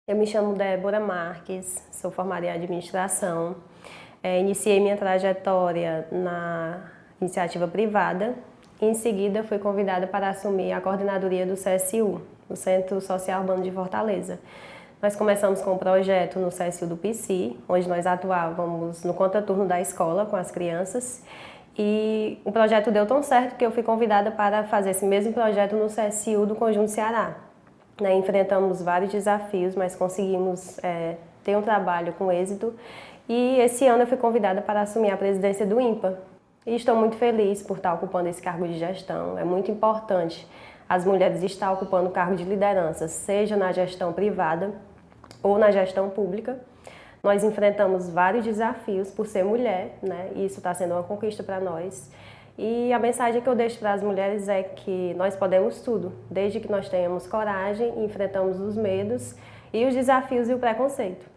Eu me chamo Débora Marques, sou formada em administração. Iniciei minha trajetória na iniciativa privada e em seguida fui convidada para assumir a coordenadoria do CSU, o Centro Social Urbano de Fortaleza. Nós começamos com um projeto no CSU do PC, onde nós atuávamos no contraturno da escola com as crianças. E o projeto deu tão certo que eu fui convidada para fazer esse mesmo projeto no CSU do Conjunto Ceará. Enfrentamos vários desafios, mas conseguimos ter um trabalho com êxito. E esse ano eu fui convidada para assumir a presidência do INPA. E estou muito feliz por estar ocupando esse cargo de gestão. É muito importante as mulheres estar ocupando o cargo de liderança, seja na gestão privada ou na gestão pública. Nós enfrentamos vários desafios por ser mulher, né? E isso está sendo uma conquista para nós. E a mensagem que eu deixo para as mulheres é que nós podemos tudo, desde que nós tenhamos coragem, enfrentamos os medos e os desafios e o preconceito.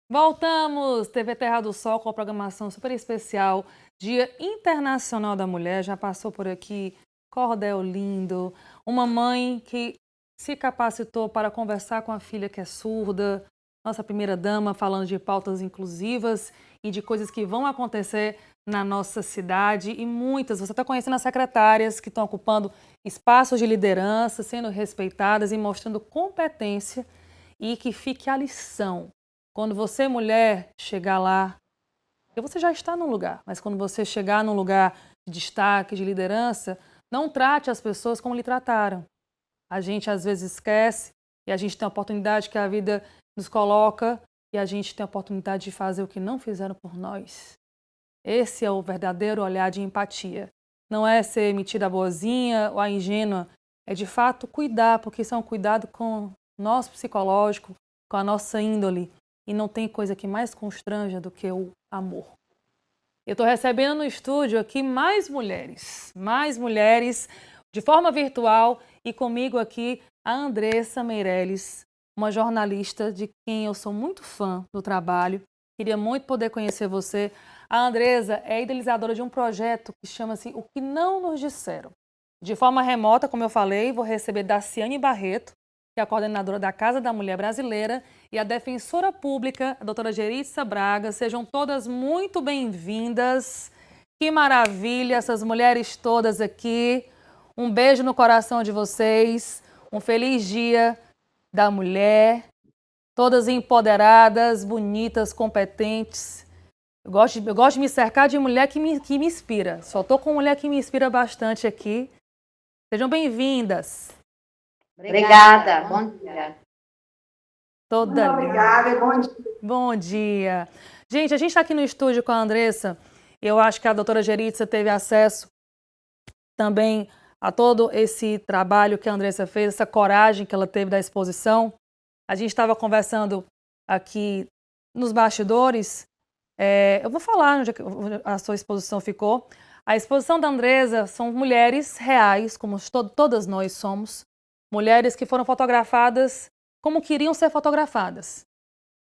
Voltamos, TV Terra do Sol, com a programação super especial, Dia Internacional da Mulher. Já passou por aqui Cordel Lindo, uma mãe que se capacitou para conversar com a filha que é surda, nossa primeira-dama falando de pautas inclusivas e de coisas que vão acontecer na nossa cidade e muitas. Você está conhecendo as secretárias que estão ocupando espaços de liderança, sendo respeitadas e mostrando competência, e que fique a lição. Quando você, mulher, chegar lá, porque você já está num lugar, mas quando você chegar num lugar de destaque, de liderança, não trate as pessoas como lhe trataram. A gente às vezes esquece e a gente tem a oportunidade que a vida nos coloca e a gente tem a oportunidade de fazer o que não fizeram por nós. Esse é o verdadeiro olhar de empatia. Não é ser metida a boazinha ou a ingênua, é de fato cuidar, porque isso é um cuidado com o nosso psicológico, com a nossa índole. E não tem coisa que mais constranja do que o amor. Eu estou recebendo no estúdio aqui mais mulheres de forma virtual, e comigo aqui a Andressa Meirelles, uma jornalista de quem eu sou muito fã do trabalho. Queria muito poder conhecer você. A Andressa é idealizadora de um projeto que chama-se O Que Não Nos Disseram. De forma remota, como eu falei, vou receber Daciane Barreto, que é a coordenadora da Casa da Mulher Brasileira, e a defensora pública, a doutora Geritza Braga. Sejam todas muito bem-vindas. Que maravilha, essas mulheres todas aqui. Um beijo no coração de vocês. Um feliz dia da mulher. Todas empoderadas, bonitas, competentes. Eu gosto de me cercar de mulher que me inspira. Só estou com mulher que me inspira bastante aqui. Sejam bem-vindas. Obrigada, bom dia. Toda Muito obrigada e bom dia. Bom dia. Gente, a gente está aqui no estúdio com a Andressa. Eu acho que a doutora Geritza teve acesso também a todo esse trabalho que a Andressa fez, essa coragem que ela teve da exposição. A gente estava conversando aqui nos bastidores. Eu vou falar onde a sua exposição ficou. A exposição da Andressa são mulheres reais, como todas nós somos. Mulheres que foram fotografadas como queriam ser fotografadas,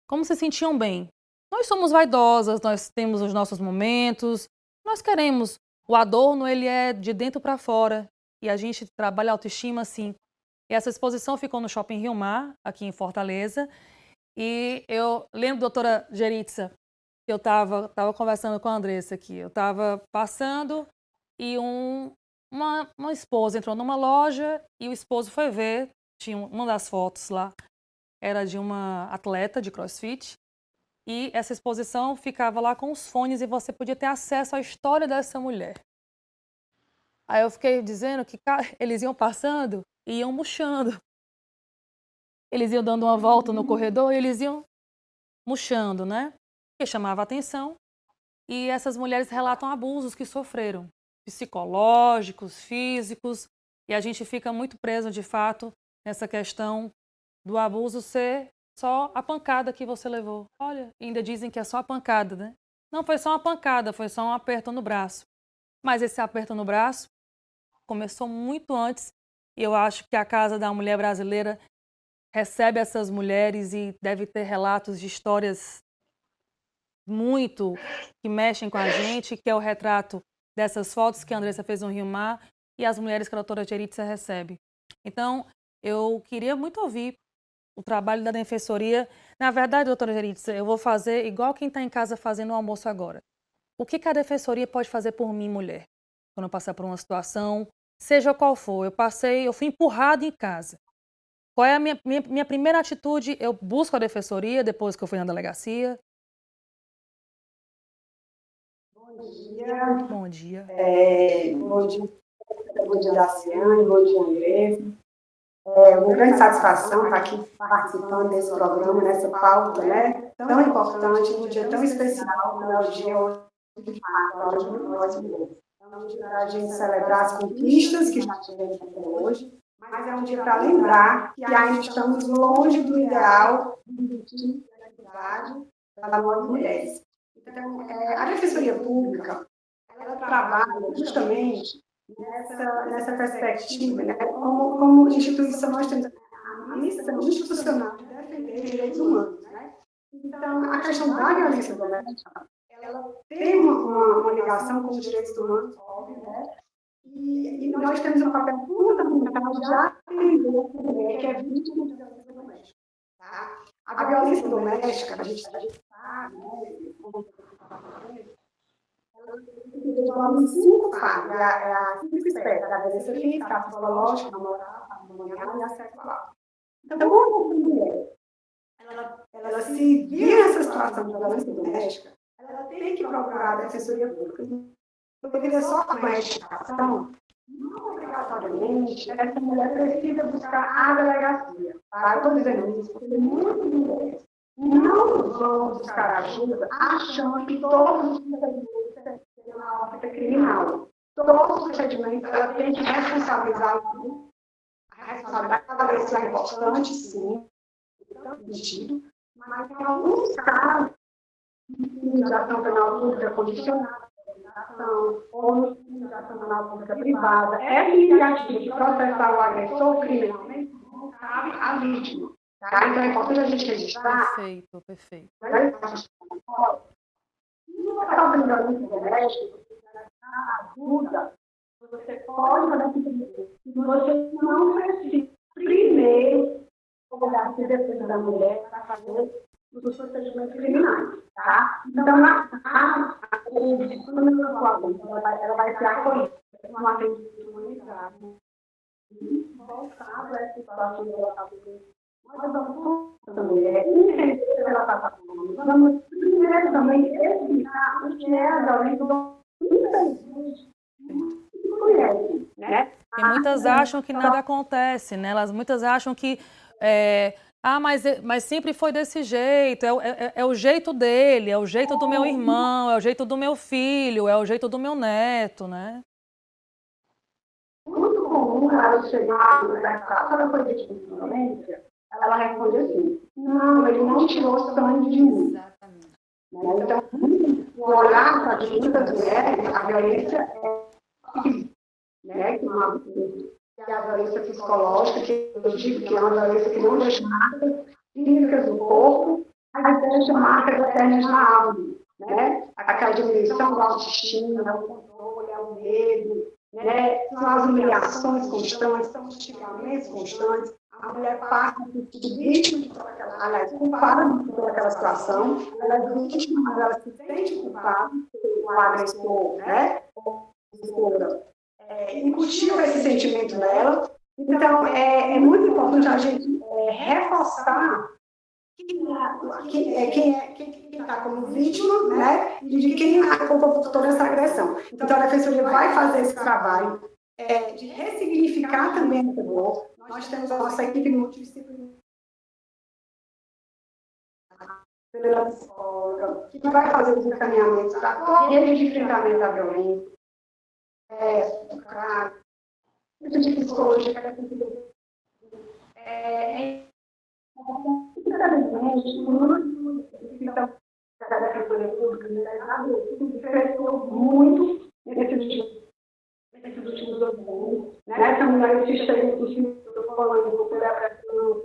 como se sentiam bem. Nós somos vaidosas, nós temos os nossos momentos, nós queremos. O adorno, ele é de dentro para fora, e a gente trabalha a autoestima assim. E essa exposição ficou no Shopping Rio Mar, aqui em Fortaleza, e eu lembro, doutora Geritza, que eu estava conversando com a Andressa aqui. Eu estava passando e uma esposa entrou numa loja e o esposo foi ver, tinha uma das fotos lá, era de uma atleta de CrossFit, e essa exposição ficava lá com os fones e você podia ter acesso à história dessa mulher. Aí eu fiquei dizendo que eles iam passando e iam murchando. Eles iam dando uma volta no corredor e eles iam murchando, né? Que chamava a atenção. E essas mulheres relatam abusos que sofreram, psicológicos, físicos, e a gente fica muito preso, de fato, nessa questão do abuso ser só a pancada que você levou. Olha, ainda dizem que é só a pancada, né? Não foi só uma pancada, foi só um aperto no braço. Mas esse aperto no braço começou muito antes, e eu acho que a Casa da Mulher Brasileira recebe essas mulheres e deve ter relatos de histórias muito que mexem com a gente, que é o retrato dessas fotos que a Andressa fez no Rio Mar e as mulheres que a doutora Geritza recebe. Então, eu queria muito ouvir o trabalho da Defensoria. Na verdade, doutora Geritza, eu vou fazer igual quem está em casa fazendo o almoço agora. O que a Defensoria pode fazer por mim, mulher? Quando eu passar por uma situação, seja qual for, eu fui empurrada em casa. Qual é a minha primeira atitude? Eu busco a Defensoria depois que eu fui na delegacia? Bom dia. Bom dia. Bom dia, Daciane. Bom dia, Andressa. É uma grande satisfação estar aqui participando desse programa, nessa pauta, né, tão importante, num dia tão especial, como é o dia hoje de nós mulheres. É um dia para a gente celebrar as conquistas que já tivemos até hoje, mas é um dia para lembrar que ainda estamos longe do ideal de igualdade para nós mulheres. Então, a Defensoria Pública, ela trabalha justamente nessa perspectiva, né? Como instituição, nós temos a missão institucional de defender direitos humanos, né? Então, a questão da violência doméstica, ela tem uma ligação com os direitos humanos, óbvio, né? E nós temos um papel fundamental de atender a mulher que é vítima de violência doméstica. Tá? A violência doméstica, a gente sabe, né? Ela tem 5 fases, a 5 espécies, a violência física, a psicológica, a moral, a patrimonial e a sexual. Então, quando a mulher ela se vê nessa situação de violência doméstica, ela tem que procurar a Defensoria Pública. Porque só com a educação, não obrigatoriamente, essa mulher precisa buscar a delegacia. Tá? Eu estou dizendo isso porque muitas mulheres não vão buscar ajuda achando que todos os procedimentos têm uma órbita criminal. Todos os procedimentos ela tem que responsabilizar o a responsabilidade da delegacia é importante, sim, sentido, mas em alguns casos, indenização penal pública condicionada, ou indenização penal pública privada, essa iniciativa de processar o agressor criminalmente não cabe à vítima. Tá? Então é importante a gente registrar. Perfeito. Se você está brigando com o médico, ajuda, você pode fazer isso. Se você não precisa, primeiro, olhar se defesa da mulher para fazer os procedimentos criminais, tá? Então, ela vai ser acolhida com atendimento humanizado. Voltado a essa situação que ela está vivendo. Nós vamos a mulher entender que ela está passando. Vamos primeiro também explicar o que é a violência doméstica. Mulheres, né? E muitas acham que nada acontece, né? Muitas acham que mas sempre foi desse jeito, é o jeito dele, é o jeito do meu irmão, é o jeito do meu filho, é o jeito do meu neto, né? Muito comum ela chegar na casa da política de violência, ela responde assim: não, ele não tirou sangue de mim. Exatamente. Então, o olhar para muitas mulheres, a violência é física, né? Que é a violência psicológica, que eu digo que é uma violência que não deixa marcas físicas no corpo, mas deixa marcas eternas na alma, né? Aquela diminuição da autoestima, o controle, o medo, né? São as humilhações constantes, são os xingamentos constantes. A mulher passa por vítima culpada por aquela situação, ela é vítima, mas ela se sente culpada pelo agressor, né? Incutiu esse sentimento nela. Então, é muito importante a gente reforçar quem está como vítima, né, e de quem é culpa por toda essa agressão. Então, a Defensoria vai fazer esse trabalho de ressignificar também essa dor. Nós temos a nossa equipe multidisciplinar, pela psicóloga, que vai fazer os encaminhamentos para todo rede de enfrentamento à violência, de psicologia, da Defensoria Pública cresceu muito nesses últimos 2 anos, né? Também a existência do Instituto Falando pela Pressão,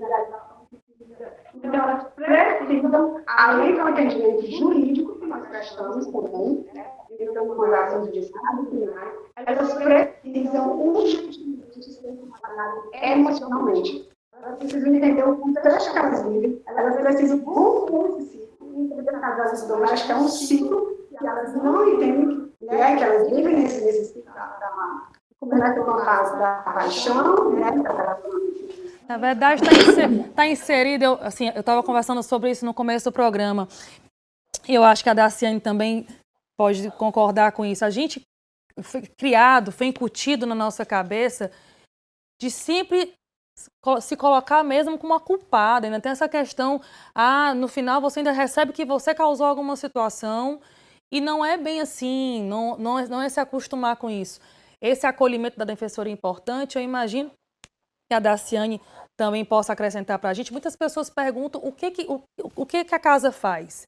então, elas precisam, além do atendimento jurídico que nós prestamos também, né? Então, estão com as ações de Estado, elas precisam urgentemente ser trabalhadas emocionalmente. Elas precisam entender o contexto que elas vivem, elas precisam romper esse ciclo, entender que as ações domésticas é um ciclo que elas não entendem, né, que elas vivem nesse ciclo como é que é uma fase da paixão, né, Na verdade, está inserido, eu estava conversando sobre isso no começo do programa. Eu acho que a Daciane também pode concordar com isso. A gente foi criado, foi incutido na nossa cabeça de sempre se colocar mesmo como uma culpada. Ainda tem essa questão, no final você ainda recebe que você causou alguma situação e não é bem assim, não é se acostumar com isso. Esse acolhimento da defensoria é importante, eu imagino que a Daciane também possa acrescentar para a gente. Muitas pessoas perguntam o que a casa faz.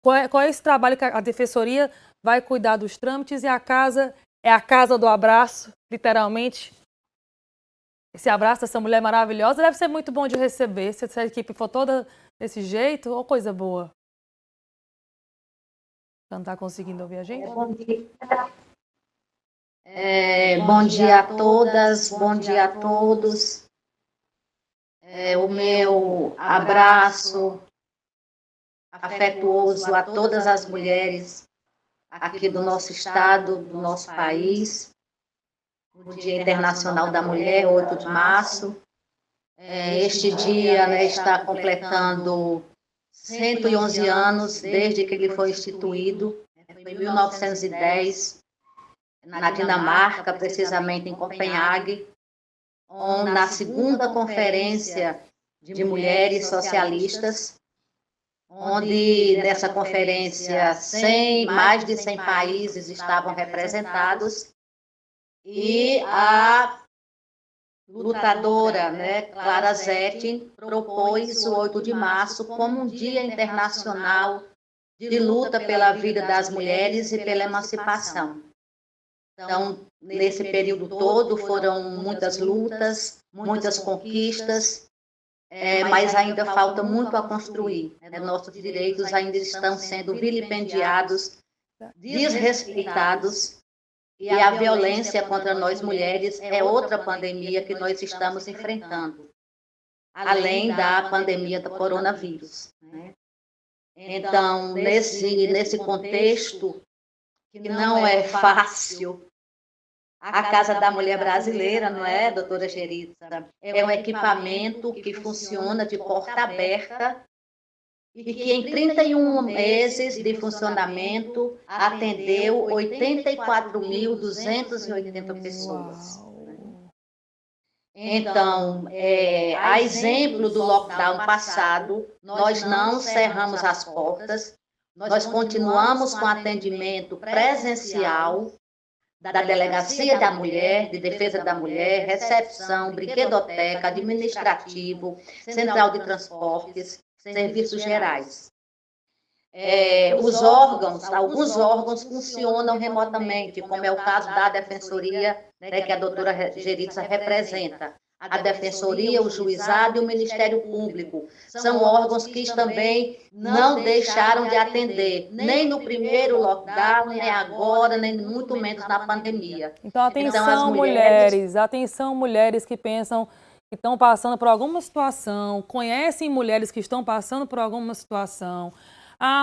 Qual é esse trabalho que a defensoria vai cuidar dos trâmites e a casa é a casa do abraço, literalmente. Esse abraço dessa mulher maravilhosa deve ser muito bom de receber. Se essa equipe for toda desse jeito, ou coisa boa. Não está conseguindo ouvir a gente? Bom dia. Bom dia a todas, bom dia a todos. O meu abraço afetuoso a todas as mulheres aqui do nosso estado, do nosso país. O Dia Internacional da Mulher, 8 de março. Este dia, né, está completando 111 anos desde que ele foi instituído, foi em 1910, na Dinamarca, precisamente em Copenhague, na segunda conferência de mulheres socialistas, onde nessa conferência mais de 100 países estavam representados, e a lutadora, né, Clara Zetkin propôs o 8 de março como um dia internacional de luta pela vida das mulheres e pela emancipação. Então, nesse período todo foram muitas lutas, muitas conquistas, mas ainda falta muito a construir. Nossos direitos ainda estão sendo vilipendiados, desrespeitados, e a violência contra nós mulheres é outra pandemia que nós estamos enfrentando, além da pandemia do coronavírus. Então, nesse contexto, que não é fácil, a Casa da Mulher Brasileira, não é, doutora Geritza? É um equipamento que funciona de porta aberta e que em 31 meses de funcionamento atendeu 84.280 pessoas. Então, a exemplo do lockdown passado, nós não cerramos as portas, nós continuamos com atendimento presencial da Delegacia da Mulher, de Defesa da Mulher, recepção, brinquedoteca, administrativo, central de transportes, serviços gerais. Alguns órgãos funcionam remotamente, como é o caso da Defensoria, né, que a doutora Geritza representa. A Defensoria, o Juizado e o Ministério Público são órgãos que também não deixaram de atender, nem no primeiro lockdown, nem agora, nem muito menos na pandemia. Então, atenção, mulheres que pensam que estão passando por alguma situação, conhecem mulheres que estão passando por alguma situação.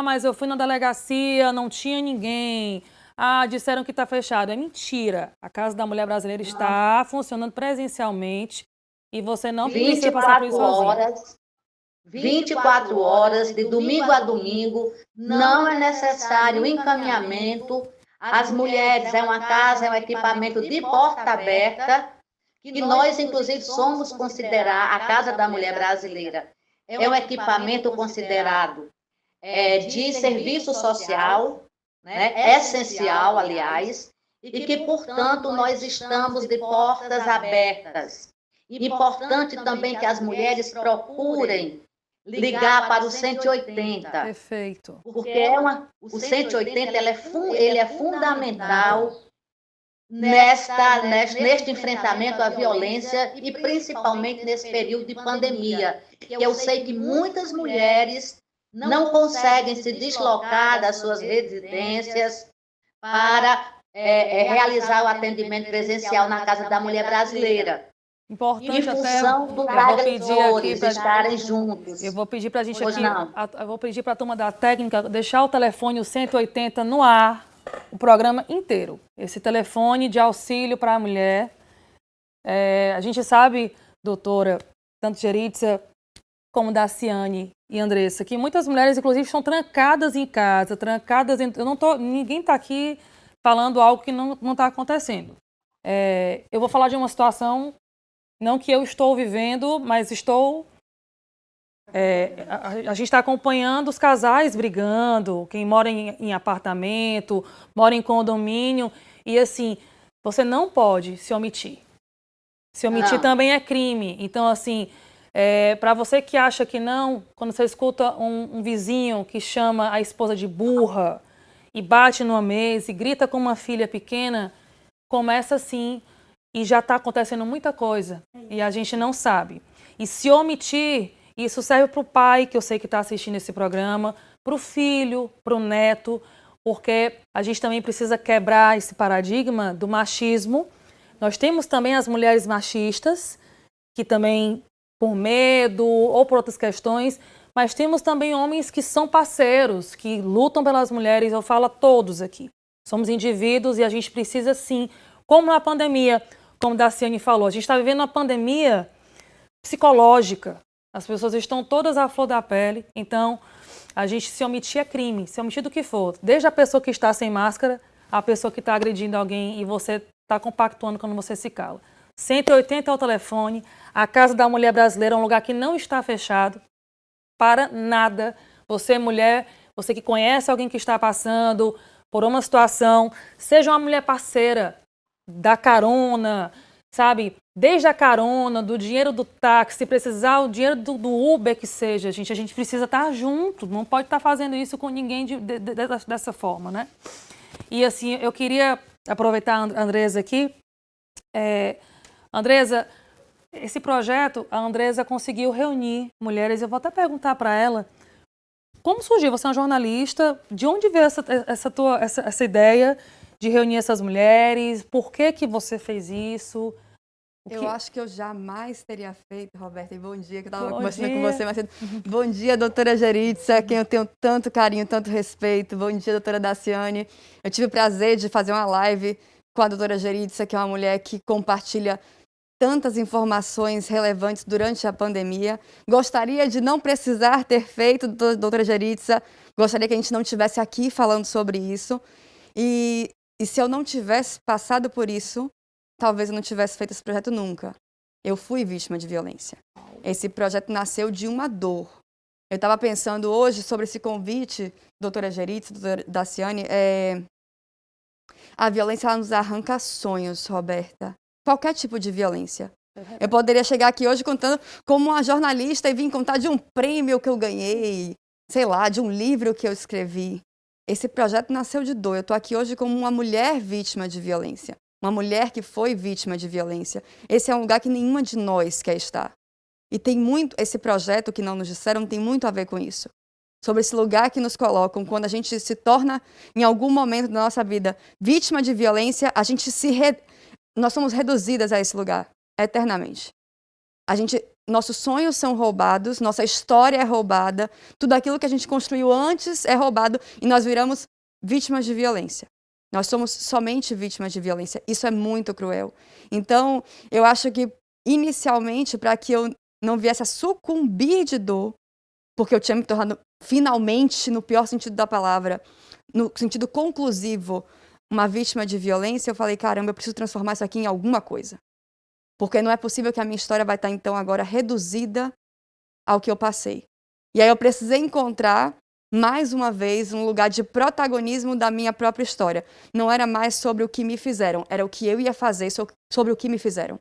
Mas eu fui na delegacia, não tinha ninguém. Disseram que está fechado. É mentira. A Casa da Mulher Brasileira está funcionando presencialmente e você não precisa passar por isso sozinha. 24 horas, de domingo a domingo, não é necessário encaminhamento. As mulheres, é uma casa, é um equipamento de porta aberta, que nós, inclusive, somos considerar a Casa da Mulher Brasileira. É um equipamento considerado de serviço social, né, essencial, aliás, e que, portanto, nós estamos de portas abertas. Importante também que as mulheres procurem ligar para o 180. Perfeito. Porque o 180 ele é fundamental neste enfrentamento à violência e principalmente nesse período de pandemia, que eu sei que muitas mulheres não conseguem se deslocar das suas residências para realizar o atendimento presencial na Casa da Mulher Brasileira. Em Importante até, função dos agressores estarem juntos. eu vou pedir para a gente Pois aqui, não. eu vou pedir para a turma da técnica deixar o telefone, o 180, no ar, o programa inteiro. Esse telefone de auxílio para a mulher. A gente sabe, doutora, tanto Geritza como Daciane e Andressa, que muitas mulheres, inclusive, estão trancadas em casa, ninguém está aqui falando algo que não está acontecendo. Eu vou falar de uma situação, não que eu estou vivendo, mas a gente está acompanhando os casais brigando, quem mora em apartamento, mora em condomínio, e assim, você não pode se omitir. Se omitir Não. também é crime. Então, assim, para você que acha que não, quando você escuta um vizinho que chama a esposa de burra e bate numa mesa e grita com uma filha pequena, começa assim e já está acontecendo muita coisa e a gente não sabe. E se omitir, isso serve para o pai, que eu sei que está assistindo esse programa, para o filho, para o neto, porque a gente também precisa quebrar esse paradigma do machismo. Nós temos também as mulheres machistas, que também, por medo ou por outras questões, mas temos também homens que são parceiros, que lutam pelas mulheres, eu falo a todos aqui. Somos indivíduos e a gente precisa sim, como na pandemia, como a Daciane falou, a gente está vivendo uma pandemia psicológica. As pessoas estão todas à flor da pele, então a gente se omitir é crime, se omitir do que for. Desde a pessoa que está sem máscara, a pessoa que está agredindo alguém e você está compactuando quando você se cala. 180 é o telefone, a Casa da Mulher Brasileira é um lugar que não está fechado para nada. Você, mulher, você que conhece alguém que está passando por uma situação, seja uma mulher parceira, da carona, sabe? Desde a carona, do dinheiro do táxi, se precisar, o dinheiro do Uber que seja, gente, a gente precisa estar junto, não pode estar fazendo isso com ninguém dessa forma, né? E assim, eu queria aproveitar a Andressa aqui. Andressa, esse projeto, a Andressa conseguiu reunir mulheres. Eu vou até perguntar para ela como surgiu. Você é uma jornalista, de onde veio essa ideia de reunir essas mulheres? Por que você fez isso? Eu acho que eu jamais teria feito, Roberta, e bom dia, que eu estava conversando com você mais cedo. Bom dia, doutora Geritza, a quem eu tenho tanto carinho, tanto respeito. Bom dia, doutora Daciane. Eu tive o prazer de fazer uma live com a doutora Geritza, que é uma mulher que compartilha tantas informações relevantes durante a pandemia. Gostaria de não precisar ter feito, doutora Geritza, gostaria que a gente não estivesse aqui falando sobre isso. E se eu não tivesse passado por isso, talvez eu não tivesse feito esse projeto nunca. Eu fui vítima de violência. Esse projeto nasceu de uma dor. Eu estava pensando hoje sobre esse convite, doutora Geritza, doutora Daciane, a violência ela nos arranca sonhos, Roberta. Qualquer tipo de violência. Eu poderia chegar aqui hoje contando como uma jornalista e vir contar de um prêmio que eu ganhei, sei lá, de um livro que eu escrevi. Esse projeto nasceu de dor. Eu estou aqui hoje como uma mulher vítima de violência. Uma mulher que foi vítima de violência. Esse é um lugar que nenhuma de nós quer estar. E tem muito, esse projeto que não nos disseram tem muito a ver com isso. Sobre esse lugar que nos colocam, quando a gente se torna, em algum momento da nossa vida, vítima de violência, nós somos reduzidas a esse lugar, eternamente. Nossos sonhos são roubados, nossa história é roubada, tudo aquilo que a gente construiu antes é roubado e nós viramos vítimas de violência. Nós somos somente vítimas de violência. Isso é muito cruel. Então, eu acho que, inicialmente, para que eu não viesse a sucumbir de dor, porque eu tinha me tornado, finalmente, no pior sentido da palavra, no sentido conclusivo, uma vítima de violência, eu falei, caramba, eu preciso transformar isso aqui em alguma coisa. Porque não é possível que a minha história vai estar, então, agora reduzida ao que eu passei. E aí eu precisei encontrar, mais uma vez, um lugar de protagonismo da minha própria história. Não era mais sobre o que me fizeram, era o que eu ia fazer sobre o que me fizeram.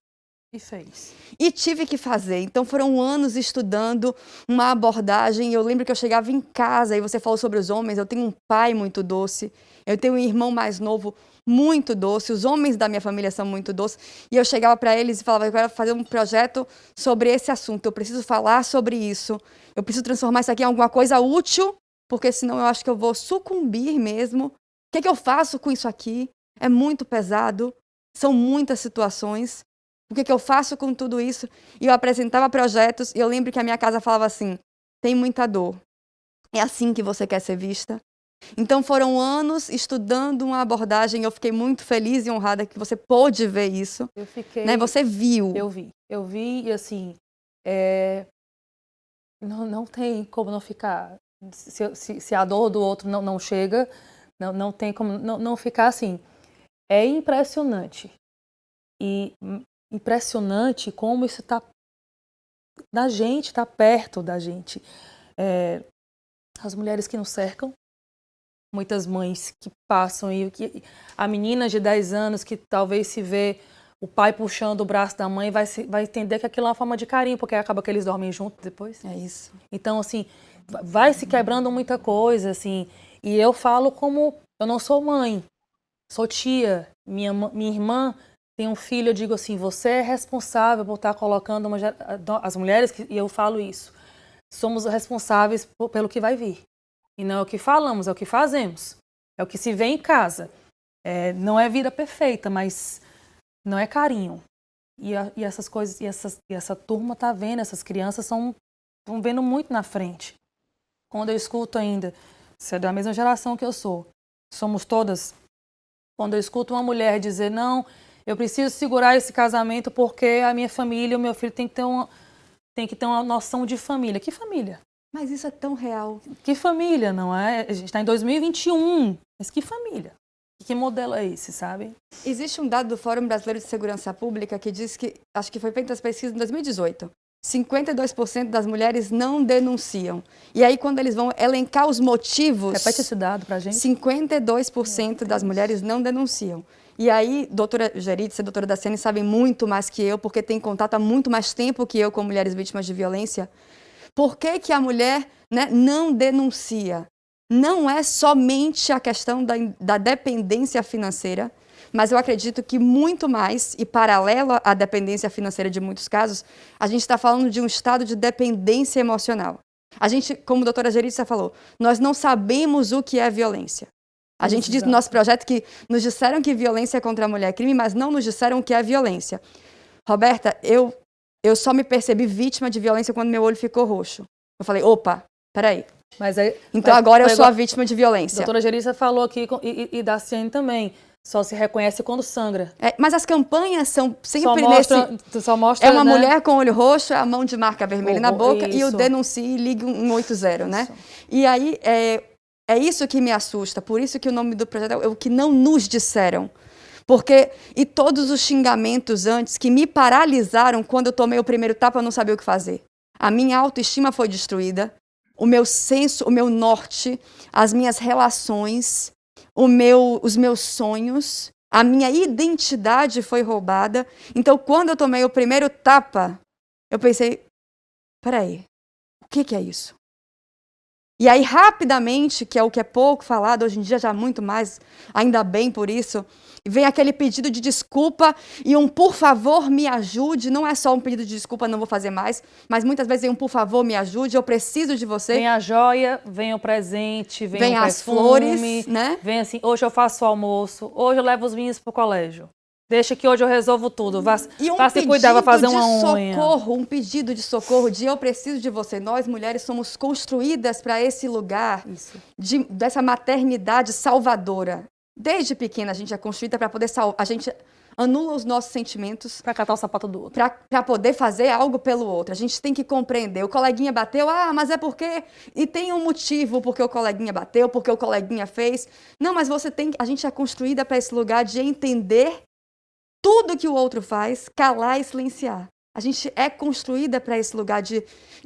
E fez. E tive que fazer. Então foram anos estudando uma abordagem. Eu lembro que eu chegava em casa e você falou sobre os homens. Eu tenho um pai muito doce. Eu tenho um irmão mais novo muito doce. Os homens da minha família são muito doces. E eu chegava para eles e falava, eu quero fazer um projeto sobre esse assunto. Eu preciso falar sobre isso. Eu preciso transformar isso aqui em alguma coisa útil, porque senão eu acho que eu vou sucumbir mesmo, que é que eu faço com isso aqui? É muito pesado, são muitas situações. O que é que eu faço com tudo isso? E eu apresentava projetos e eu lembro que a minha casa falava assim, tem muita dor. É assim que você quer ser vista? Então foram anos estudando uma abordagem, eu fiquei muito feliz e honrada que você pôde ver isso. Eu fiquei... Né? Você viu. Eu vi e assim, não tem como não ficar, se a dor do outro não chega, não tem como não ficar assim. É impressionante. E impressionante como isso está na gente, está perto da gente. As mulheres que nos cercam, muitas mães que passam e a menina de 10 anos que talvez se vê o pai puxando o braço da mãe vai entender que aquilo é uma forma de carinho, porque acaba que eles dormem juntos depois. É isso. Então, assim, vai se quebrando muita coisa, assim. E eu falo como eu não sou mãe, sou tia. Minha irmã tem um filho, eu digo assim, você é responsável por estar colocando as mulheres, e eu falo isso, somos responsáveis pelo que vai vir. E não é o que falamos, é o que fazemos. É o que se vê em casa. Não é vida perfeita, mas não é carinho. E essas coisas, e essa turma tá vendo, essas crianças estão vendo muito na frente. Quando eu escuto ainda, você é da mesma geração que eu sou, somos todas. Quando eu escuto uma mulher dizer, não, eu preciso segurar esse casamento porque a minha família, o meu filho tem que ter uma noção de família. Que família? Mas isso é tão real. Que família, não é? A gente está em 2021, mas que família? Que modelo é esse, sabe? Existe um dado do Fórum Brasileiro de Segurança Pública que diz que, acho que foi feita as pesquisas em 2018, 52% das mulheres não denunciam. E aí, quando eles vão elencar os motivos... Repete esse dado pra gente. 52% das mulheres não denunciam. E aí, doutora Geritza e doutora Daciane sabem muito mais que eu, porque têm contato há muito mais tempo que eu com mulheres vítimas de violência. Por que que a mulher, né, não denuncia? Não é somente a questão da dependência financeira, mas eu acredito que muito mais, e paralelo à dependência financeira de muitos casos, a gente está falando de um estado de dependência emocional. A gente, como a doutora Geritza falou, nós não sabemos o que é violência. A gente diz no nosso projeto que nos disseram que violência contra a mulher é crime, mas não nos disseram o que é violência. Roberta, eu só me percebi vítima de violência quando meu olho ficou roxo. Eu falei, opa, peraí. Então agora eu sou a vítima de violência. A doutora Geritza falou aqui, e Daciane também, só se reconhece quando sangra. Mas as campanhas são sempre só mostra, é uma né? mulher com olho roxo, a mão de marca vermelha na boca isso. E o denuncie e ligue 180, né? E aí é isso que me assusta, por isso que o nome do projeto é o que não nos disseram. E todos os xingamentos antes que me paralisaram quando eu tomei o primeiro tapa, eu não sabia o que fazer. A minha autoestima foi destruída, o meu senso, o meu norte, as minhas relações, os meus sonhos, a minha identidade foi roubada. Então, quando eu tomei o primeiro tapa, eu pensei, peraí, o que é isso? E aí, rapidamente, que é o que é pouco falado, hoje em dia já muito mais, ainda bem por isso, vem aquele pedido de desculpa e um por favor me ajude. Não é só um pedido de desculpa, não vou fazer mais, mas muitas vezes vem um por favor me ajude, eu preciso de você. Vem a joia, vem o presente, vem o as perfume, flores, né? Vem assim, hoje eu faço o almoço, hoje eu levo os meninos pro colégio. Deixa que hoje eu resolvo tudo. Vá se cuidar, vai fazer uma unha. Um pedido de socorro, de eu preciso de você. Nós, mulheres, somos construídas para esse lugar dessa maternidade salvadora. Desde pequena, a gente é construída para poder salvar. A gente anula os nossos sentimentos. Para catar o sapato do outro. Para poder fazer algo pelo outro. A gente tem que compreender. O coleguinha bateu, mas é porque... E tem um motivo porque o coleguinha bateu, porque o coleguinha fez. Não, mas a gente é construída para esse lugar de entender tudo que o outro faz, calar e silenciar. A gente é construída para esse lugar de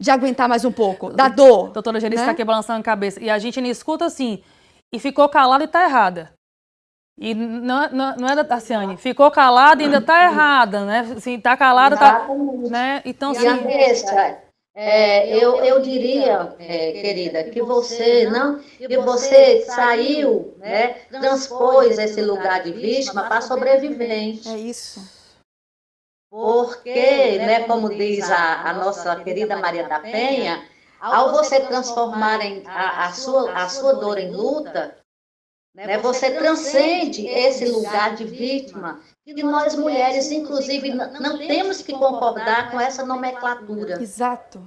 aguentar mais um pouco, da dor. Doutora Geritza está aqui balançando a cabeça. E a gente não escuta assim, e ficou calada e está errada. E não é da Daciane, ficou calada e ainda está errada, né? Assim, está calada, está... Né? Então, assim... Eu diria, querida, que você saiu, né, transpôs esse lugar de vítima para sobrevivente. É isso. Porque, né, como diz a nossa querida Maria da Penha, ao você transformar a sua dor em luta, né? Você transcende esse lugar de vítima, que nós mulheres, inclusive, não temos que concordar com essa nomenclatura. Exato.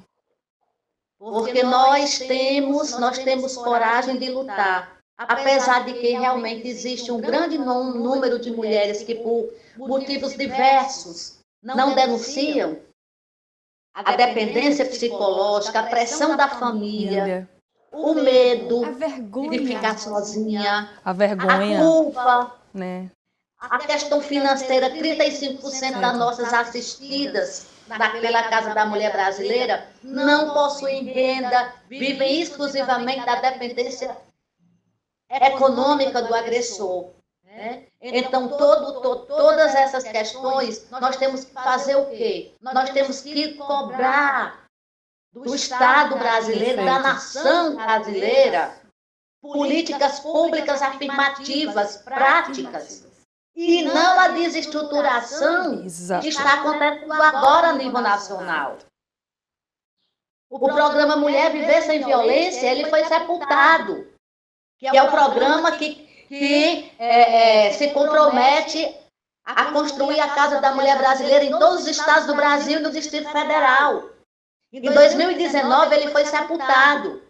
Porque nós temos coragem de lutar. Apesar de que realmente existe um grande número de mulheres que, por motivos diversos, não denunciam a dependência psicológica, a pressão da família, o medo A vergonha. de ficar sozinha, A vergonha, a culpa, né? a questão financeira. 35% das nossas assistidas pela Casa da Mulher Brasileira não possuem renda, vivem exclusivamente da dependência econômica do agressor. Né? Então, todas essas questões, nós temos que fazer o quê? Nós temos que cobrar do Estado brasileiro, da nação brasileira, políticas públicas afirmativas, práticas, e não a desestruturação que está acontecendo agora a nível nacional. O programa Mulher Viver Sem Violência, ele foi sepultado, que é o programa que se compromete a construir a Casa da Mulher Brasileira em todos os estados do Brasil e no Distrito Federal. Em 2019, ele foi sepultado.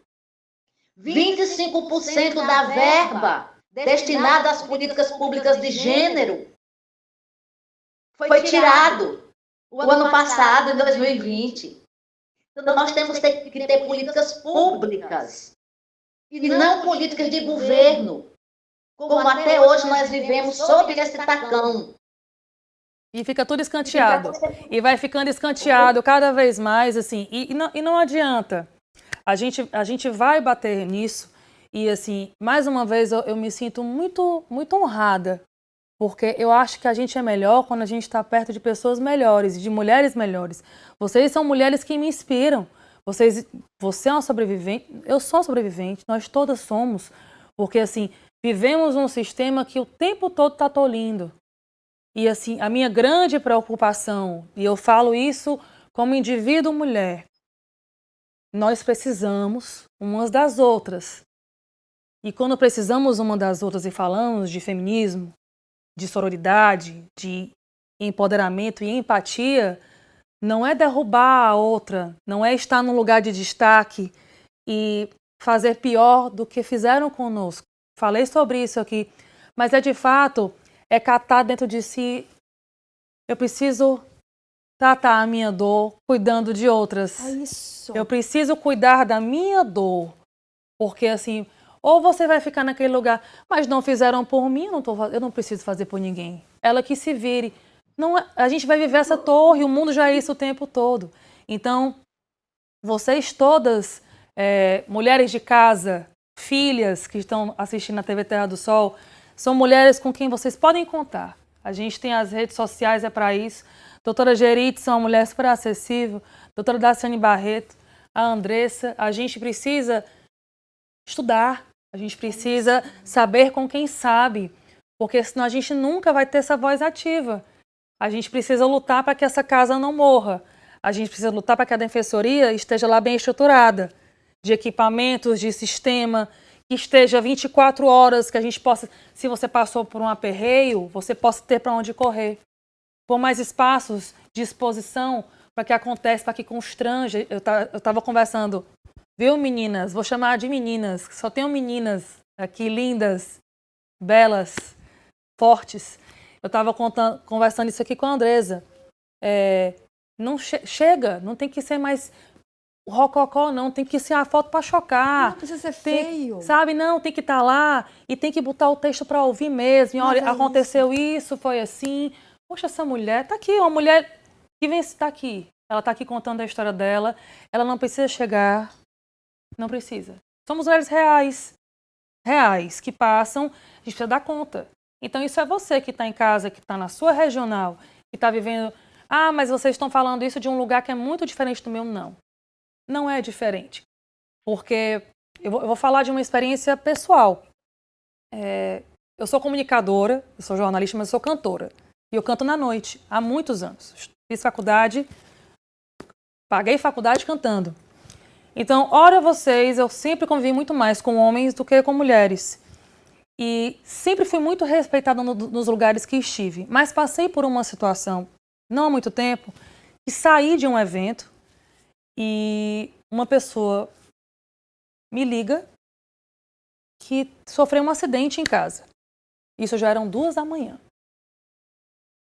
25% da verba destinada às políticas públicas de gênero foi tirado o ano passado, em 2020. Então, nós temos que ter políticas públicas e não políticas de governo, como até hoje nós vivemos sob esse tacão. E fica tudo escanteado. E vai ficando escanteado cada vez mais, assim. E não adianta. A gente vai bater nisso. E, assim, mais uma vez, eu me sinto muito, muito honrada. Porque eu acho que a gente é melhor quando a gente está perto de pessoas melhores, de mulheres melhores. Vocês são mulheres que me inspiram. Você é uma sobrevivente, eu sou uma sobrevivente, nós todas somos. Porque, assim, vivemos um sistema que o tempo todo está tolindo. E, assim, a minha grande preocupação, e eu falo isso como indivíduo mulher, nós precisamos umas das outras. E quando precisamos uma das outras e falamos de feminismo, de sororidade, de empoderamento e empatia, não é derrubar a outra, não é estar num lugar de destaque e fazer pior do que fizeram conosco. Falei sobre isso aqui, mas de fato, é catar dentro de si, eu preciso tratar a minha dor cuidando de outras. É isso. Eu preciso cuidar da minha dor, porque assim, ou você vai ficar naquele lugar, mas não fizeram por mim, eu não preciso fazer por ninguém. Ela que se vire. Não, a gente vai viver essa torre, o mundo já é isso o tempo todo. Então, vocês todas, mulheres de casa, filhas que estão assistindo a TV Terra do Sol, são mulheres com quem vocês podem contar. A gente tem as redes sociais, é para isso. Doutora Geritz é uma mulher super acessível. Doutora Daciane Barreto, a Andressa. A gente precisa estudar, a gente precisa saber com quem sabe, porque senão a gente nunca vai ter essa voz ativa. A gente precisa lutar para que essa casa não morra. A gente precisa lutar para que a defensoria esteja lá bem estruturada, de equipamentos, de sistema, que esteja 24 horas, que a gente possa, se você passou por um aperreio, você possa ter para onde correr. Por mais espaços de exposição para que aconteça, para que constranja. Eu estava conversando, viu, meninas? Vou chamar de meninas, só tenho meninas aqui lindas, belas, fortes. Eu estava conversando isso aqui com a Andresa. Não chega, não tem que ser mais rococó, não. Tem que ser a foto para chocar. Não precisa ser feio. Sabe, não, tem que estar lá e tem que botar o texto para ouvir mesmo. E, olha, aconteceu isso, foi assim. Poxa, essa mulher tá aqui, uma mulher que vem estar aqui. Ela está aqui contando a história dela. Ela não precisa chegar. Não precisa. Somos mulheres reais, que passam, a gente precisa dar conta. Então, isso é você que está em casa, que está na sua regional, que está vivendo... Ah, mas vocês estão falando isso de um lugar que é muito diferente do meu. Não. Não é diferente. Porque eu vou falar de uma experiência pessoal. Eu sou comunicadora, eu sou jornalista, mas eu sou cantora. E eu canto na noite, há muitos anos. Fiz faculdade, paguei faculdade cantando. Então, ora vocês, eu sempre convivi muito mais com homens do que com mulheres. E sempre fui muito respeitada nos lugares que estive. Mas passei por uma situação, não há muito tempo, que saí de um evento e uma pessoa me liga que sofreu um acidente em casa. Isso já eram 2 da manhã.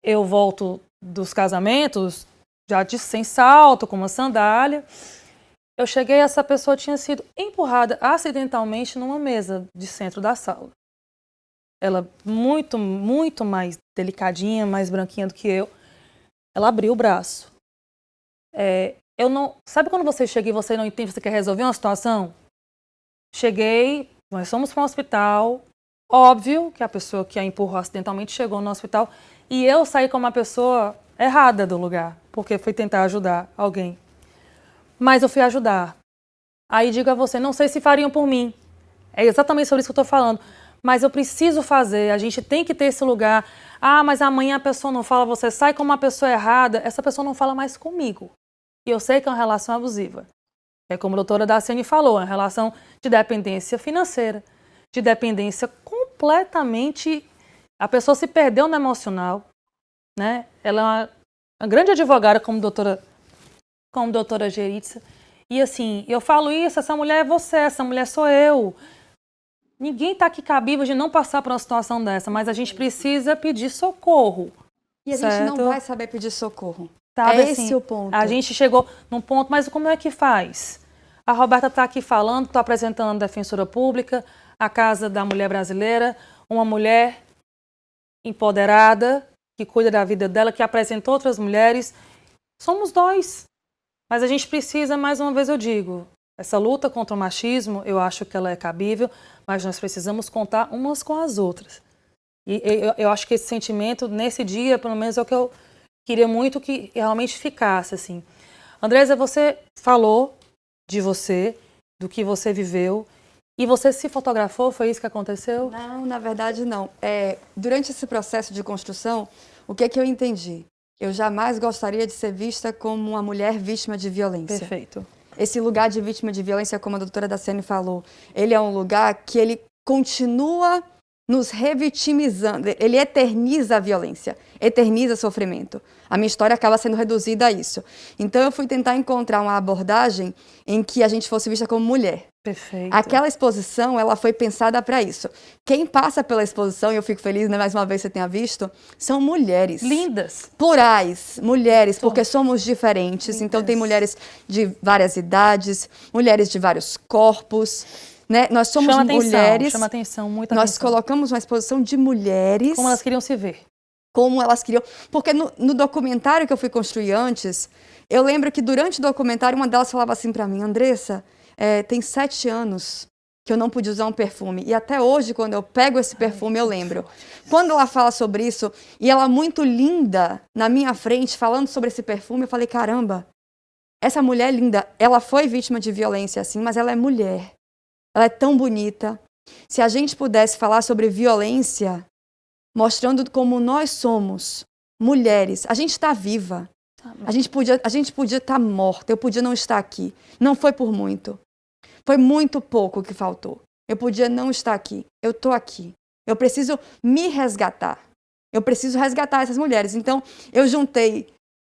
Eu volto dos casamentos, já sem salto, com uma sandália. Eu cheguei, essa pessoa tinha sido empurrada acidentalmente numa mesa de centro da sala. Ela, muito, muito mais delicadinha, mais branquinha do que eu, ela abriu o braço. Eu não... Sabe quando você chega e você não entende, você quer resolver uma situação? Cheguei, nós fomos para um hospital. Óbvio que a pessoa que a empurrou acidentalmente chegou no hospital e eu saí como uma pessoa errada do lugar, porque fui tentar ajudar alguém. Mas eu fui ajudar. Aí digo a você, não sei se fariam por mim. É exatamente sobre isso que eu estou falando. Mas eu preciso fazer, a gente tem que ter esse lugar. Ah, mas amanhã a pessoa não fala, você sai como uma pessoa errada, essa pessoa não fala mais comigo. E eu sei que é uma relação abusiva. É como a doutora Daciane falou, é uma relação de dependência financeira, de dependência completamente... A pessoa se perdeu no emocional, né? Ela é uma grande advogada como doutora Geritza. E assim, eu falo isso, essa mulher é você, essa mulher sou eu. Ninguém está aqui cabível de não passar por uma situação dessa, mas a gente precisa pedir socorro. E a gente não vai saber pedir socorro. Sabe, é assim, esse o ponto. A gente chegou num ponto, mas como é que faz? A Roberta está aqui falando, estou apresentando a Defensora Pública, a Casa da Mulher Brasileira, uma mulher empoderada, que cuida da vida dela, que apresenta outras mulheres. Somos nós. Mas a gente precisa, mais uma vez eu digo, essa luta contra o machismo, eu acho que ela é cabível, mas nós precisamos contar umas com as outras. E eu acho que esse sentimento, nesse dia, pelo menos é o que eu queria muito que realmente ficasse, assim. Andresa, você falou de você, do que você viveu, e você se fotografou? Foi isso que aconteceu? Não, na verdade não. Durante esse processo de construção, o que é que eu entendi? Eu jamais gostaria de ser vista como uma mulher vítima de violência. Perfeito. Esse lugar de vítima de violência, como a doutora Daciane falou, ele é um lugar que ele continua nos revitimizando, ele eterniza a violência, eterniza o sofrimento. A minha história acaba sendo reduzida a isso. Então eu fui tentar encontrar uma abordagem em que a gente fosse vista como mulher. Perfeito. Aquela exposição, ela foi pensada para isso. Quem passa pela exposição, e eu fico feliz, né, mais uma vez você tenha visto, são mulheres. Lindas. Plurais, mulheres, porque somos diferentes. Lindas. Então tem mulheres de várias idades, mulheres de vários corpos, né? Nós somos mulheres. Chama atenção, muita nós atenção. colocamos uma exposição de mulheres. Como elas queriam se ver. Como elas queriam. Porque no documentário que eu fui construir antes, eu lembro que durante o documentário uma delas falava assim para mim, Andressa, tem 7 anos que eu não pude usar um perfume. E até hoje, quando eu pego esse perfume, eu lembro. Quando ela fala sobre isso, e ela muito linda na minha frente, falando sobre esse perfume, eu falei, caramba, essa mulher linda, ela foi vítima de violência, assim, mas ela é mulher. Ela é tão bonita. Se a gente pudesse falar sobre violência, mostrando como nós somos mulheres, a gente está viva. A gente podia estar morta, eu podia não estar aqui. Não foi por muito. Foi muito pouco que faltou. Eu podia não estar aqui. Eu estou aqui. Eu preciso me resgatar. Eu preciso resgatar essas mulheres. Então, eu juntei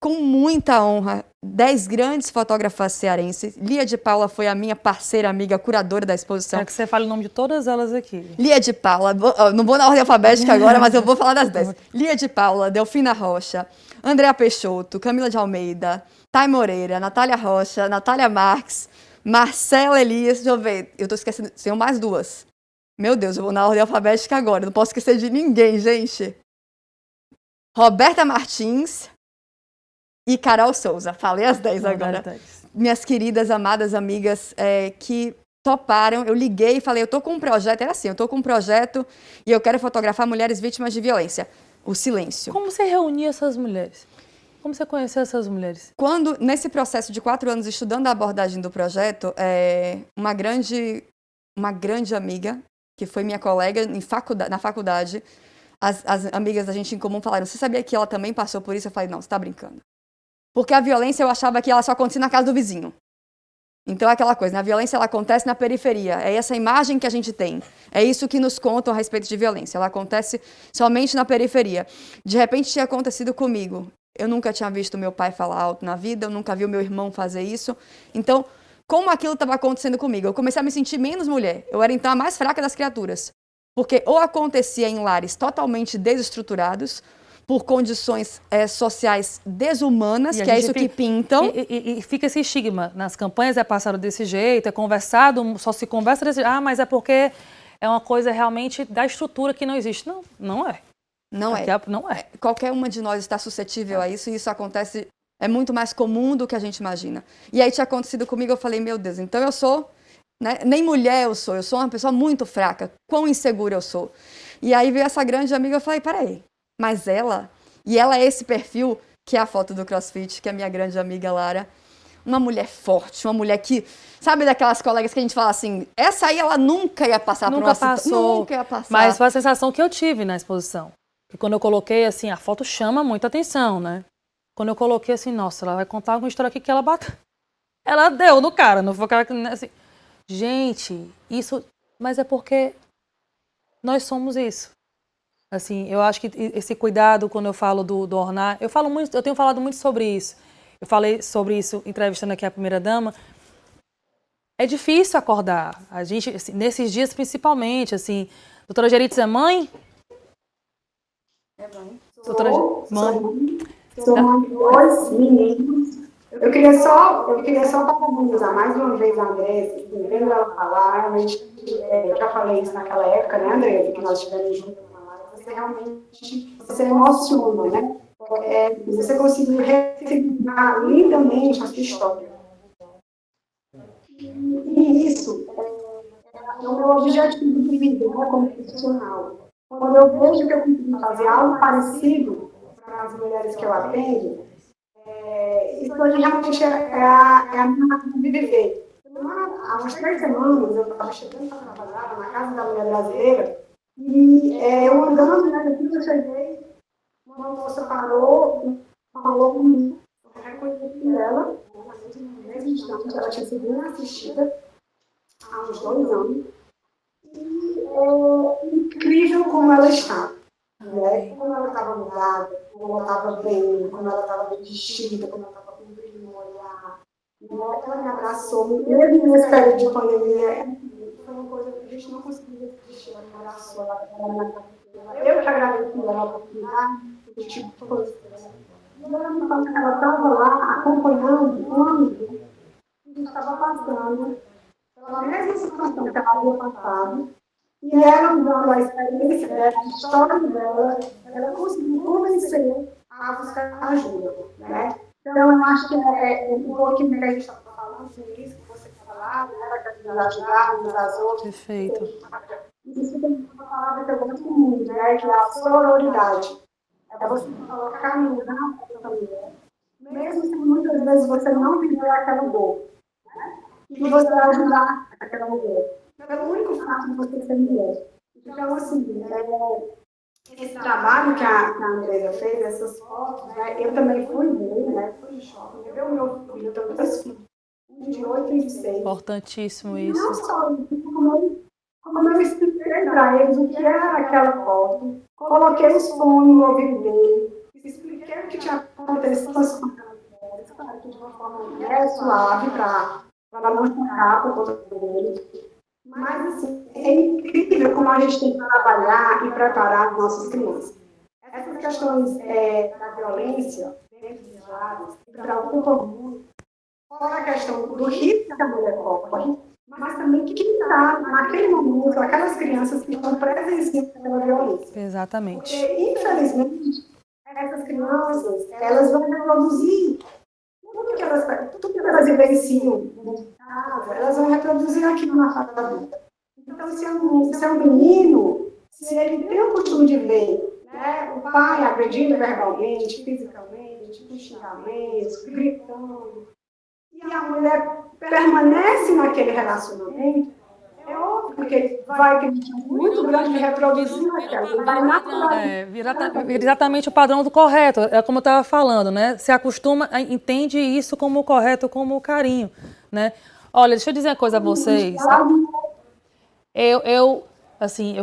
com muita honra 10 grandes fotógrafas cearenses. Lia de Paula foi a minha parceira, amiga, curadora da exposição. Quero que você fale o nome de todas elas aqui. Lia de Paula, não vou na ordem alfabética agora, mas eu vou falar das 10. Lia de Paula, Delfina Rocha, Andréa Peixoto, Camila de Almeida, Thay Moreira, Natália Rocha, Natália Marques, Marcela Elias, deixa eu ver, eu tô esquecendo, tenho mais 2. Meu Deus, eu vou na ordem alfabética agora, não posso esquecer de ninguém, gente. Roberta Martins e Carol Souza, falei as 10 agora. 10. Minhas queridas, amadas amigas que toparam, eu liguei e falei, eu tô com um projeto, era assim, eu tô com um projeto e eu quero fotografar mulheres vítimas de violência. O silêncio. Como você reunia essas mulheres? Como você conheceu essas mulheres? Quando, nesse processo de 4 anos estudando a abordagem do projeto, uma grande amiga, que foi minha colega na faculdade, as amigas da gente em comum falaram, você sabia que ela também passou por isso? Eu falei, não, você tá brincando. Porque a violência eu achava que ela só acontecia na casa do vizinho. Então é aquela coisa, né? A violência ela acontece na periferia, é essa imagem que a gente tem, é isso que nos contam a respeito de violência, ela acontece somente na periferia. De repente tinha acontecido comigo, eu nunca tinha visto meu pai falar alto na vida, eu nunca vi o meu irmão fazer isso, então como aquilo estava acontecendo comigo, eu comecei a me sentir menos mulher, eu era então a mais fraca das criaturas, porque ou acontecia em lares totalmente desestruturados, por condições sociais desumanas, que é isso que pintam. E fica esse estigma. Nas campanhas é passado desse jeito, é conversado, só se conversa desse jeito. Ah, mas é porque é uma coisa realmente da estrutura que não existe. Não, não é. Não é. Não é. Qualquer uma de nós está suscetível a isso, e isso acontece, é muito mais comum do que a gente imagina. E aí tinha acontecido comigo, eu falei, meu Deus, então eu sou, né, nem mulher eu sou uma pessoa muito fraca, quão insegura eu sou. E aí veio essa grande amiga, eu falei, peraí, mas ela é esse perfil, que é a foto do CrossFit, que é a minha grande amiga Lara, uma mulher forte, uma mulher que, sabe daquelas colegas que a gente fala assim, essa aí ela nunca ia passar por uma situação, nunca ia passar. Mas foi a sensação que eu tive na exposição. Que quando eu coloquei assim, a foto chama muita atenção, né? Quando eu coloquei assim, nossa, ela vai contar alguma história aqui que ela bateu. Ela deu no cara, não foi aquela que, assim, gente, isso, mas é porque nós somos isso. Assim, eu acho que esse cuidado, quando eu falo do ornar, eu tenho falado muito sobre isso. Eu falei sobre isso entrevistando aqui a primeira-dama. É difícil acordar. A gente, assim, nesses dias principalmente, assim, doutora Geritz é mãe? É mãe. Mãe. Sou mãe de 2 meninos. Eu queria só parabenizar mais uma vez a Andressa, vendo ela falar, realmente, eu já falei isso naquela época, né, Andressa, que nós estivemos juntos. Você realmente se emociona, né? Você conseguiu ressignificar lindamente a sua história. E isso é o meu objetivo de vida, né, como profissional. Quando eu vejo que eu consigo fazer algo parecido para as mulheres que eu atendo, isso realmente é a minha maneira de viver. Há umas 3 semanas eu estava chegando para trabalhar na Casa da Mulher Brasileira. E eu andando, né, depois eu cheguei, uma moça parou, falou comigo, eu reconheci ela, no mesmo instante, ela tinha sido assistida há uns 2 anos, e é incrível como ela está, né? Como ela estava mudada, como ela estava bem, como ela estava bem vestida, como ela estava com brilho no olhar, né? Ela me abraçou, mesmo nesse período de pandemia, foi uma coisa que a gente não conseguia assistir, ela me abraçou, eu que agradeço a oportunidade, esse tipo de coisa. E ela me falou que ela estava lá acompanhando um amigo que estava passando pela mesma situação que ela havia passado, e ela, usando a experiência dela, a história dela, ela conseguiu convencer a buscar ajuda, né? Então, eu acho que é um pouquinho que a gente está falando sobre isso, que você falava, né, de ajudar uns às outras. Perfeito. Isso tem uma palavra que eu gosto muito, né, que é a sororidade. É você colocar no lugar da família, mesmo que muitas vezes você não viveu aquela dor, né? E você vai ajudar aquela mulher, pelo único fato de você ser mulher. Então, assim, esse trabalho que a Andresa fez, essas fotos, né, eu também fui ver, né, fui em shopping, eu vi o meu filho, eu tenho 2 filhos, um de 8 e de 6. Importantíssimo isso. Não só como eu expliquei para eles o que era aquela foto, coloquei os fones no ouvido dele, expliquei o que tinha acontecido com as mulheres, claro que de uma forma suave, para não chocar por conta dele. Mas, assim, é incrível como a gente tem que trabalhar e preparar as nossas crianças. Essas questões da violência dentro dos lares preocupam muito. Fora a questão do risco que a mulher corre, mas também que está, naquele momento, aquelas crianças que estão presenciando aquela violência. Exatamente. Porque, infelizmente, essas crianças, elas vão reproduzir tudo que elas vivenciam dentro de casa, elas vão reproduzir aquilo na fase adulta. Então, se é um menino, se ele tem o costume de ver, né, o pai agredindo verbalmente, fisicamente, com xingamentos, gritando, e a mulher permanece naquele relacionamento, é óbvio que ele vai ter um chance muito grande de reproduzir aquela. Vai naturalizar. Exatamente o padrão do correto. É como eu estava falando, né? Se acostuma, entende isso como o correto, como o carinho, né? Olha, deixa eu dizer uma coisa a vocês. Eu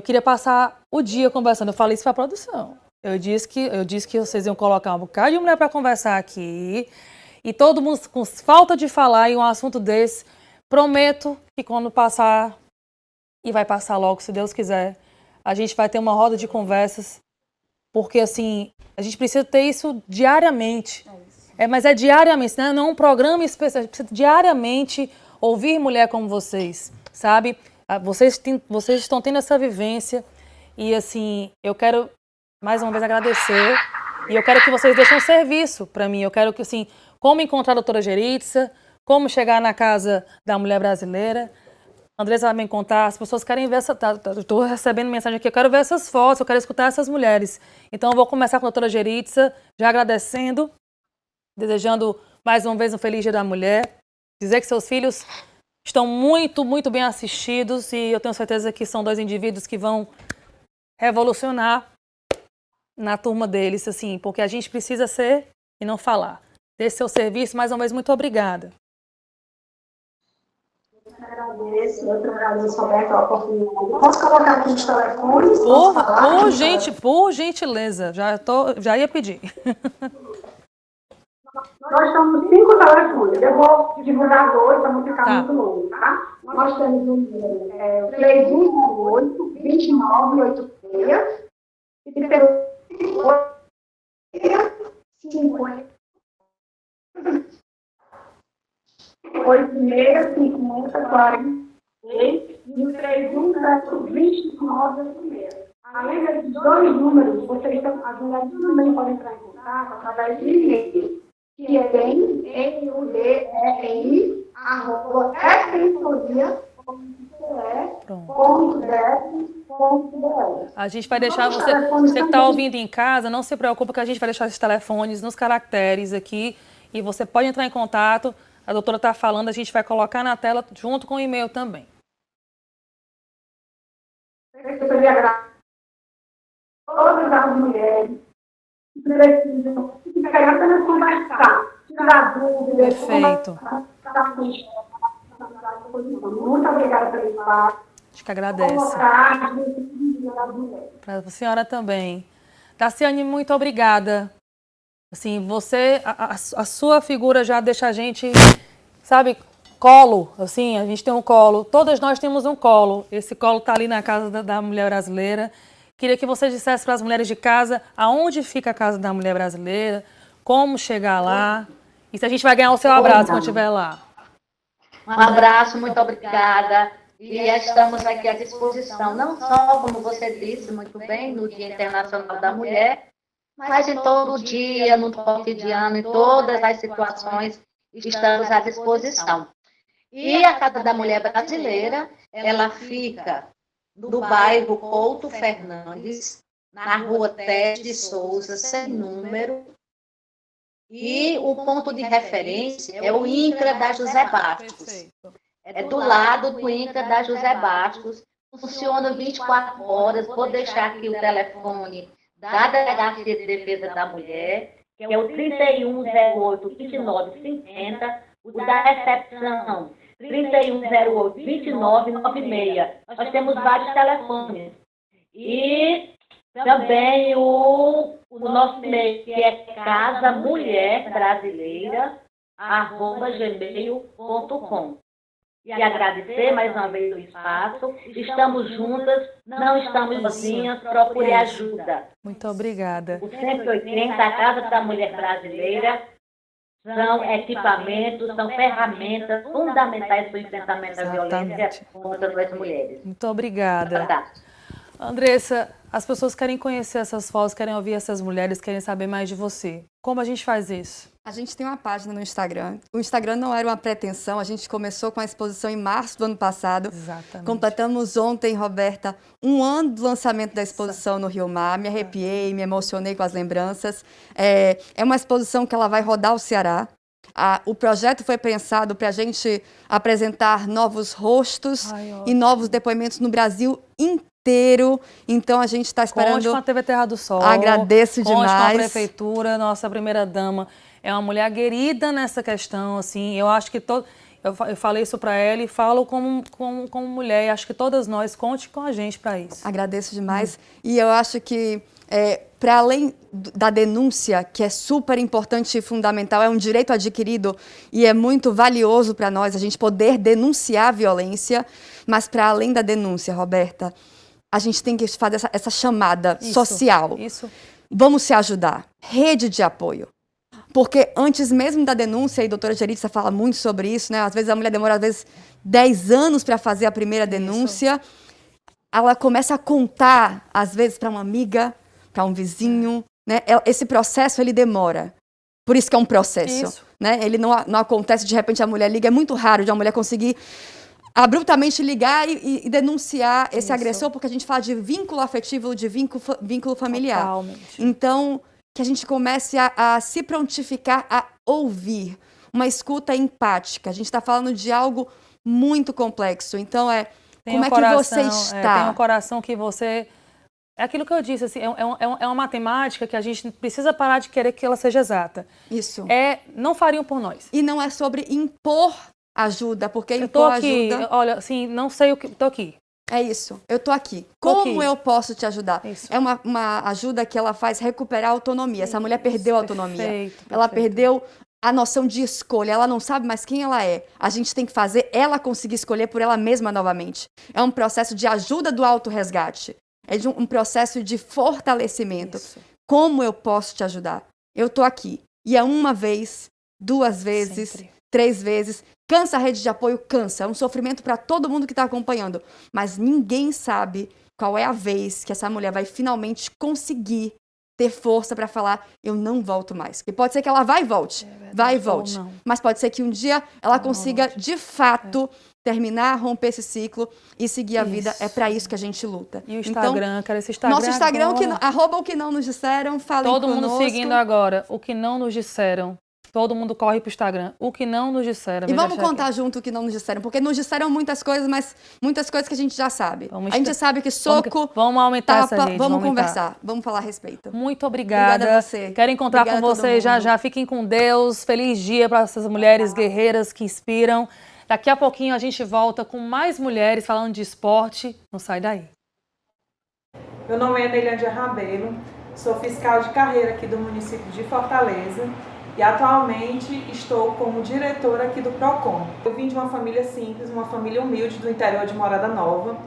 queria passar o dia conversando. Eu falei isso para a produção. Eu disse que vocês iam colocar um bocado de mulher para conversar aqui. E todo mundo com falta de falar em um assunto desse. Prometo que quando passar, e vai passar logo, se Deus quiser, a gente vai ter uma roda de conversas. Porque, assim, a gente precisa ter isso diariamente. Mas é diariamente, né? Não é um programa especial. A gente precisa diariamente ouvir mulher como vocês, sabe? Vocês estão tendo essa vivência. E, assim, eu quero, mais uma vez, agradecer. E eu quero que vocês deixem um serviço para mim. Eu quero que, assim, como encontrar a doutora Geritza, como chegar na Casa da Mulher Brasileira. Andressa vai me contar, as pessoas querem ver estou recebendo mensagem aqui, eu quero ver essas fotos, eu quero escutar essas mulheres. Então eu vou começar com a doutora Geritza, já agradecendo, desejando mais uma vez um feliz Dia da Mulher, dizer que seus filhos estão muito, muito bem assistidos e eu tenho certeza que são 2 indivíduos que vão revolucionar na turma deles, assim, porque a gente precisa ser e não falar. Desse seu serviço, mais uma vez, muito obrigada. Eu agradeço, Roberta, a oportunidade. Posso colocar aqui os telefones? Por gentileza, já ia pedir. Nós temos 5 telefones. Eu vou divulgar 2 para não ficar muito longo, tá? Nós temos o número 3108-2986 e pelo 50. 8650-46 e o 310986. Além desses 2 números, as mulheres também podem entrar em contato através de e-mail, que é NUDENI@assessoria.br. A gente vai deixar você que está ouvindo em casa, não se preocupe que a gente vai deixar esses telefones nos caracteres aqui e você pode entrar em contato. A doutora está falando, a gente vai colocar na tela junto com o e-mail também. Eu queria agradecer a todas as mulheres que precisam, que querem apenas conversar, tirar dúvidas. Perfeito. Muito obrigada pelo espaço. Acho que agradece. Para a senhora também. Daciane, muito obrigada. Assim, a sua figura já deixa a gente, sabe, colo, assim, a gente tem um colo, todas nós temos um colo, esse colo está ali na Casa da Mulher Brasileira. Queria que você dissesse para as mulheres de casa aonde fica a Casa da Mulher Brasileira, como chegar lá, e se a gente vai ganhar o seu abraço quando estiver lá. Um abraço, muito obrigada. E estamos aqui à disposição, não só, como você disse muito bem, no Dia Internacional da Mulher, mas em todo dia, no cotidiano, em todas as situações, estamos à disposição. E a Casa da Mulher Brasileira, ela fica no bairro Couto Fernandes, na rua Tede de Souza, sem número. E o ponto de referência é o INCRA da José Bastos. É do lado do INCRA da José Bastos. Funciona 24 horas. Vou deixar aqui o telefone da Delegacia de Defesa da Mulher, que é o 3108-2950, o da recepção 3108-2996. Nós temos vários telefones. E também o nosso e-mail, que é casamulherbrasileira@gmail.com. E agradecer mais uma vez o espaço. Estamos juntas, não estamos sozinhas, procure ajuda. Muito obrigada. O 180, a Casa da Mulher Brasileira, são equipamentos, são ferramentas fundamentais para o enfrentamento da violência contra as mulheres. Muito obrigada. Andressa, as pessoas querem conhecer essas fotos, querem ouvir essas mulheres, querem saber mais de você. Como a gente faz isso? A gente tem uma página no Instagram. O Instagram não era uma pretensão, a gente começou com a exposição em março do ano passado. Exatamente. Completamos ontem, Roberta, 1 ano do lançamento da exposição no Rio Mar. Me arrepiei, me emocionei com as lembranças. É uma exposição que ela vai rodar o Ceará. O projeto foi pensado para a gente apresentar novos rostos e novos depoimentos no Brasil inteiro. Então, a gente está esperando... Conte com a TV Terra do Sol. Agradeço demais. Conte com a Prefeitura, nossa primeira-dama. É uma mulher aguerrida nessa questão, assim. Eu acho que Eu falei isso para ela e falo como mulher. E acho que todas nós, conte com a gente para isso. Agradeço demais. E eu acho que, para além da denúncia, que é super importante e fundamental, é um direito adquirido e é muito valioso para nós a gente poder denunciar a violência, mas para além da denúncia, Roberta, a gente tem que fazer essa chamada social. Isso. Vamos se ajudar. Rede de apoio. Porque antes mesmo da denúncia, e a doutora Geritza fala muito sobre isso, né? Às vezes a mulher demora, 10 anos para fazer a primeira denúncia. Ela começa a contar, às vezes, para uma amiga, para um vizinho, né? Esse processo, ele demora. Por isso que é um processo, né? Ele não acontece, de repente a mulher liga. É muito raro de uma mulher conseguir abruptamente ligar e denunciar esse agressor, porque a gente fala de vínculo afetivo, de vínculo familiar. Totalmente. Então, que a gente comece a se prontificar a ouvir, uma escuta empática. A gente está falando de algo muito complexo. Então, como é que você está? Tem um coração que você... É aquilo que eu disse, assim, é uma matemática que a gente precisa parar de querer que ela seja exata. Isso. Não fariam por nós. E não é sobre impor ajuda, porque Eu impor tô aqui, ajuda... olha, assim, não sei o que... Tô aqui. É isso, eu tô aqui. Tô Como aqui. eu posso te ajudar? Isso. É uma ajuda que ela faz recuperar a autonomia. Essa mulher perdeu a autonomia. Perfeito. Ela perdeu a noção de escolha. Ela não sabe mais quem ela é. A gente tem que fazer ela conseguir escolher por ela mesma novamente. É um processo de ajuda do autorresgate. É de um processo de fortalecimento. Isso. Como eu posso te ajudar? Eu tô aqui. E é uma vez, 2 vezes, Sempre. 3 vezes. Cansa a rede de apoio? Cansa. É um sofrimento para todo mundo que está acompanhando. Mas ninguém sabe qual é a vez que essa mulher vai finalmente conseguir ter força para falar, eu não volto mais. E pode ser que ela vai e volte. Vai e volte. Mas pode ser que um dia ela consiga, de fato, terminar, romper esse ciclo e seguir a vida. É para isso que a gente luta. E o Instagram, quero esse Instagram nosso Instagram, agora. @o que não nos disseram, falem Todo conosco. mundo seguindo agora. O que não nos disseram. Todo mundo corre pro Instagram. O que não nos disseram. E vamos contar junto o que não nos disseram, porque nos disseram muitas coisas, mas muitas coisas que a gente já sabe. A gente sabe que soco, vamos aumentar tapa, essa rede. vamos conversar, vamos falar a respeito. Muito obrigada. Obrigada a você. Quero encontrar Obrigada com a todo vocês já mundo. já. Fiquem com Deus. Feliz dia para essas mulheres guerreiras que inspiram. Daqui a pouquinho a gente volta com mais mulheres falando de esporte. Não sai daí. Meu nome é Neilândia Rabelo, sou fiscal de carreira aqui do município de Fortaleza e atualmente estou como diretora aqui do PROCON. Eu vim de uma família simples, uma família humilde do interior de Morada Nova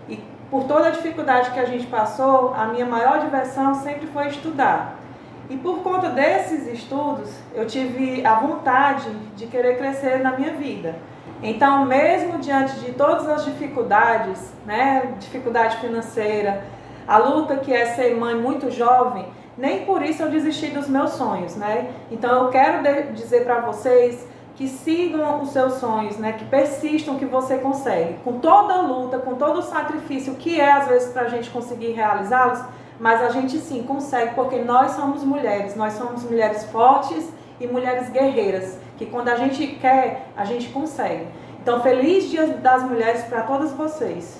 e por toda a dificuldade que a gente passou, a minha maior diversão sempre foi estudar. E por conta desses estudos, eu tive a vontade de querer crescer na minha vida. Então, mesmo diante de todas as dificuldades, né, dificuldade financeira, a luta que é ser mãe muito jovem, nem por isso eu desisti dos meus sonhos, né? Então eu quero dizer para vocês que sigam os seus sonhos, né? Que persistam, que você consegue. Com toda a luta, com todo o sacrifício que é às vezes para a gente conseguir realizá-los, mas a gente sim consegue, porque nós somos mulheres fortes e mulheres guerreiras, que quando a gente quer, a gente consegue. Então, feliz Dia das Mulheres para todas vocês.